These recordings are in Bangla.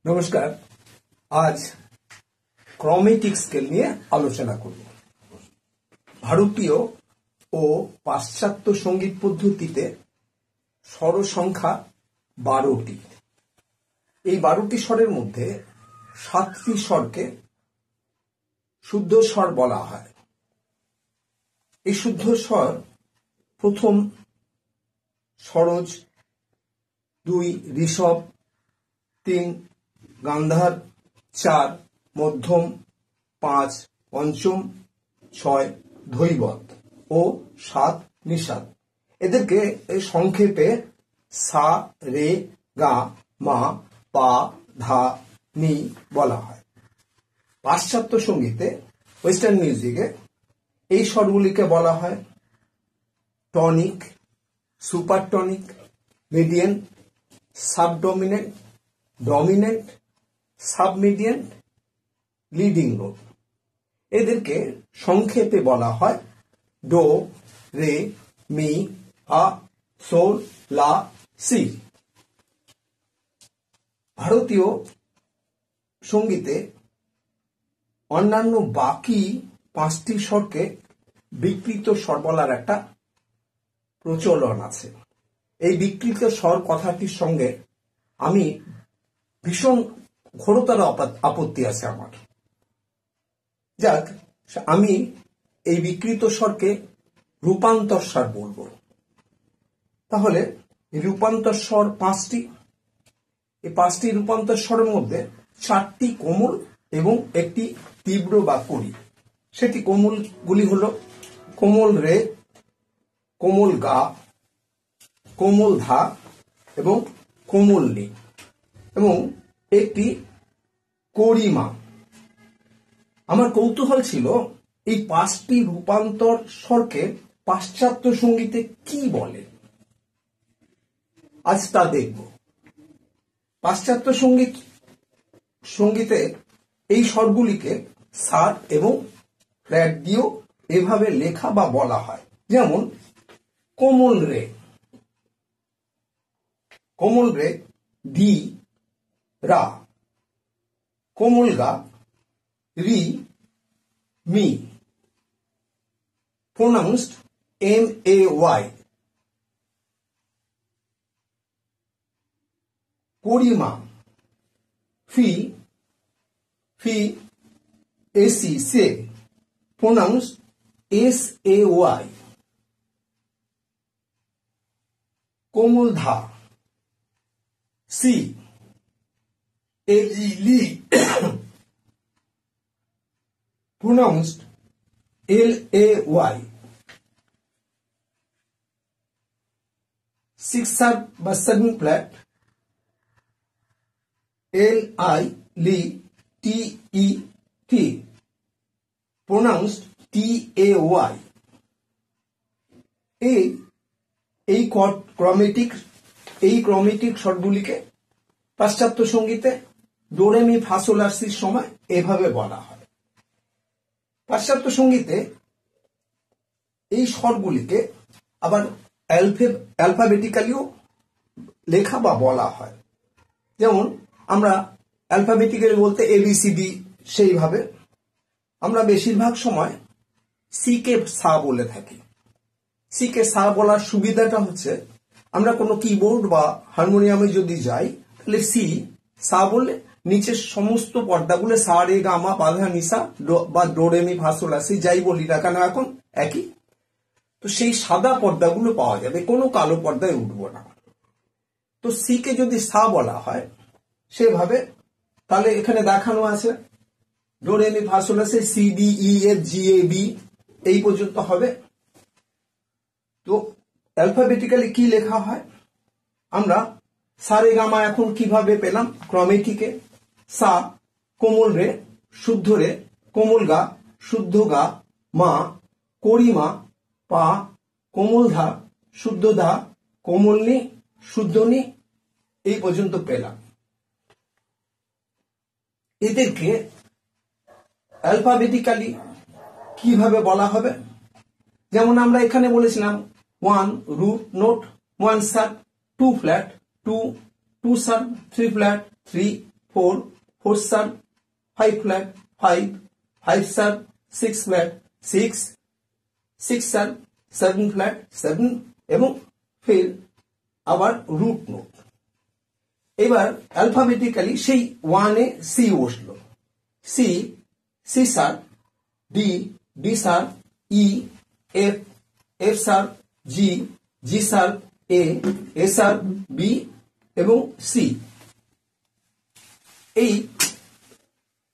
নমস্কার। আজ ক্রমেটিক স্কেল নিয়ে আলোচনা করব। ভারতীয় ও পাশ্চাত্য সঙ্গীত পদ্ধতিতে স্বর সংখ্যা 12টি। এই 12টি স্বরের মধ্যে 7টি স্বরকে শুদ্ধ স্বর বলা হয়। এই শুদ্ধ স্বর প্রথম সরোজ, 2 ঋষভ, 3 গান্ধার, 4 মধ্যম, 5 পঞ্চম, 6 ধৈবত ও 7 নিষাদ। এদেরকে সংক্ষেপে সা, রে, গা, মা, পা, ধা, নি বলা হয়। পাশ্চাত্য সঙ্গীতে, ওয়েস্টার্ন মিউজিকে এই স্বরগুলিকে বলা হয় tonic, supertonic, mediant, subdominant, dominant, submediant, leading note. এদেরকে সংক্ষেপে বলা হয় ডো, রে, মি, ফা, সোল, লা, সি। ভারতীয় সঙ্গীতে অন্যান্য বাকি 5টি স্বরকে বিকৃত স্বর বলার একটা প্রচলন আছে। এই বিকৃত স্বর কথাটির সঙ্গে আমি ভীষণ ঘোরতর আপত্তি আছে আমার। যাক, আমি এই বিকৃত স্বরকে রূপান্তর স্বর বলবো। তাহলে রূপান্তর স্বর 5টি। এই 5টি রূপান্তর স্বরের মধ্যে 4টি কোমল এবং একটি তীব্র বা কড়ি। সেটি কোমলগুলি হলো কোমল রে, কোমল গা, কোমল ধা এবং কোমল নি এবং একটি কড়িমা। আমার কৌতূহল ছিল এই 5টি রূপান্তর স্বরকে পাশ্চাত্য সঙ্গীতে কি বলে। আজ তা দেখব। পাশ্চাত্য সঙ্গীতে এই স্বরগুলিকে সার এবং ফ্ল্যাট দিয়েও এভাবে লেখা বা বলা হয়। যেমন কোমল রে, কোমল রে ডি, রা, কোমল গা, রি, মি, pronounced M-A-Y, কড়িমা, ফি, ফি, এসি, সে, pronounced S-A-Y, কোমল ধা, সি, L-E, লি, pronounced L-A-Y, 6 বা 7 flat, L-I, লি, T-E-T, pronounced T-A-Y। এই ক্রমেটিক স্বরগুলিকে পাশ্চাত্য সঙ্গীতে ডোরেমি ফা সোল লা সির সময় এভাবে বলা হয়। পাশ্চাত্য সঙ্গীতে এই স্বরগুলিকে আবার অ্যালফাবেটিক্যালিও লেখা বা বলা হয়। যেমন আমরা অ্যালফাবেটিক্যালি বলতে ABCD, সেইভাবে আমরা বেশিরভাগ সময় সি কে সা বলে থাকি। সি কে সা বলার সুবিধাটা হচ্ছে আমরা কোনো কিবোর্ড বা হারমোনিয়ামে যদি যাই তাহলে সি সা বললে নিচের সমস্ত পর্দাগুলো সা, রে, গা, মা, পা, ধা, নি, সা বা ডো, রে, মি, ফা, সোল, লা, সি যাই বলি না কেন এখন একই। তো সেই সাদা পর্দাগুলো পাওয়া যাবে, কোনো কালো পর্দায় উঠবো না। তো সি কে যদি সা বলা হয় সেভাবে, তাহলে এখানে দেখানো আছে ডো, রে, মি, ফা, সোল, লা, সি, সি, ডি, ই, এফ, জি, এ, বি এই পর্যন্ত হবে। তো অ্যালফাবেটিক্যালি কি লেখা হয় আমরা সা, রে, গা, মা এখন কিভাবে পেলাম ক্রমেটিকে? সা কোমল রে, শুদ্ধ রে, কোমল গা, শুদ্ধ গা, মা কড়িমা, পা কোমল ধা, শুদ্ধ ধা, কোমল নি, শুদ্ধ নি, এই পর্যন্ত পেলাম। এদেরকে অ্যালফাবেটিক্যালি কিভাবে বলা হবে? যেমন আমরা এখানে বলেছিলাম 1 রুট নোট, 1 সার, 2 flat, 2 sharp, 3 flat, 3 4, 4 sharp, 5 flat, 5, 5 sharp, 6 flat, 6, 6 sharp, 7 flat, 7 এবং ফির আবার রুট নোট। এবার অ্যালফাবেটিক্যালি সেই 1 এ সি বসলো, C, C sharp, D, D sharp, E, F, F sharp, G, G sharp, A, A sharp, B এবং সি।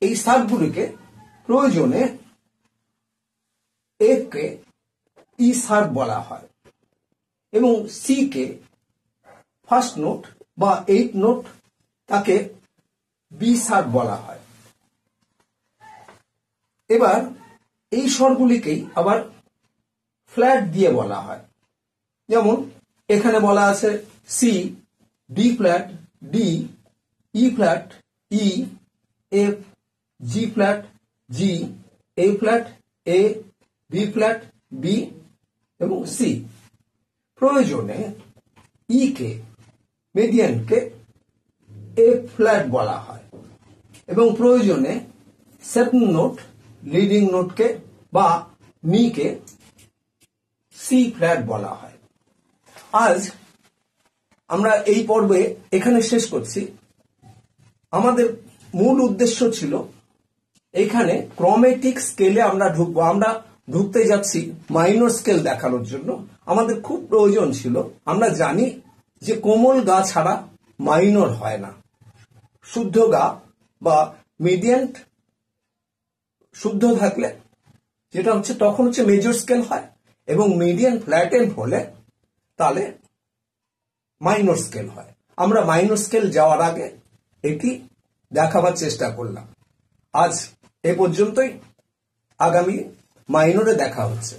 এই শার্পগুলিকে প্রয়োজনে এফ কে ই শার্প বলা হয় এবং সি কে ফার্স্ট নোট বা 8 নোট তাকে বি শার্প বলা হয়। এবার এই স্বরগুলিকেই আবার ফ্ল্যাট দিয়ে বলা হয়। যেমন এখানে বলা আছে সি, ডি ফ্ল্যাট, ডি, ই ফ্ল্যাট, ই, এফ, জি ফ্ল্যাট, জি, এ ফ্ল্যাট, এ, বি ফ্ল্যাট, বি এবং সি। প্রয়োজনে ই কে, মিডিয়ানকে এফ ফ্ল্যাট বলা হয় এবং প্রয়োজনে 7 নোট, লিডিং নোটকে বা মিকে সি ফ্ল্যাট বলা হয়। আজ আমরা এই পর্বে এখানে শেষ করছি। আমাদের মূল উদ্দেশ্য ছিল এখানে ক্রোমেটিক স্কেলে আমরা ঢুকবো। আমরা ঢুকতে যাচ্ছি মাইনর স্কেল দেখানোর জন্য। আমাদের খুব প্রয়োজন ছিল, আমরা জানি যে কোমল গা ছাড়া মাইনর হয় না। শুদ্ধ গা বা মিডিয়ান শুদ্ধ থাকলে যেটা হচ্ছে তখন হচ্ছে মেজর স্কেল হয় এবং মিডিয়ান ফ্ল্যাটেন হলে তাহলে মাইনর স্কেল হয়। আমরা মাইনর স্কেল যাওয়ার আগে এটি দেখাবার চেষ্টা করলাম। আজ এ পর্যন্তই, আগামী মাইনরে দেখা হচ্ছে।